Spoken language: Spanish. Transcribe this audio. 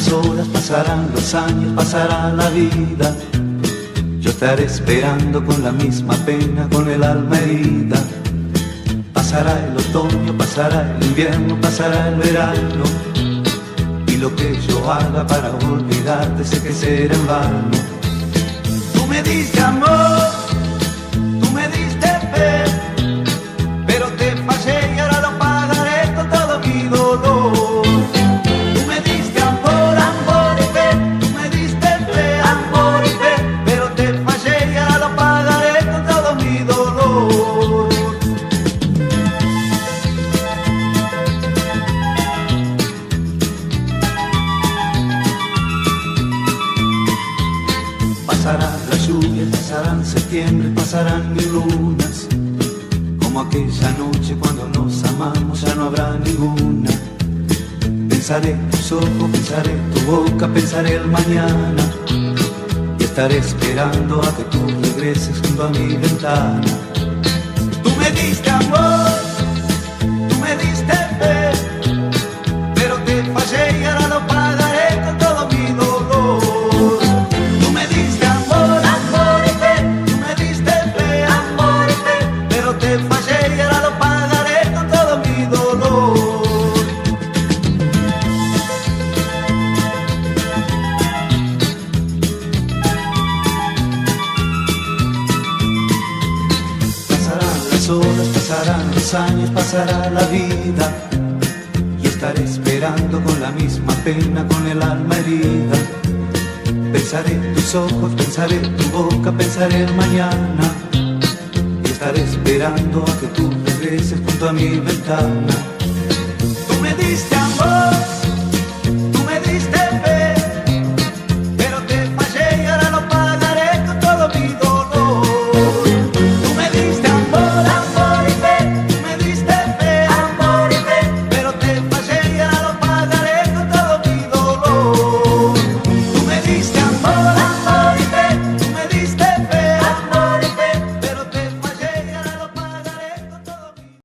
las horas, pasarán los años, pasará la vida. Yo estaré esperando con la misma pena, con el alma herida. Pasará el otoño, pasará el invierno, pasará el verano. Y lo que yo haga para olvidarte sé que será en vano. Tú me diste amor, tú me diste fe, pero te fallé y ahora lo pagaré con todo mi dolor. Tú me diste amor, amor y fe, tú me diste fe, amor y fe, pero te fallé y ahora lo pagaré con todo mi dolor. Pasarán las lluvias, pasarán septiembre, pasarán mil lunas. Como aquella noche cuando nos amamos ya no habrá ninguna. Pensaré tus ojos, pensaré tu boca, pensaré el mañana. Y estaré esperando a que tú regreses junto a mi ventana. Tú me diste amor, tú me diste fe, pero te fallé y ahora lo pagaré con todo mi dolor. Tú me diste amor, amor y fe, tú me diste fe, amor y fe, pero te fallé y ahora lo pagaré con todo mi dolor. Pasarán las horas, pasarán los años, pasará la vida. Y estaré esperando con la misma pena, con el alma herida. Pensaré tus ojos, pensaré tu boca, pensaré el mañana. Y estaré esperando a que tú regreses junto a mi ventana.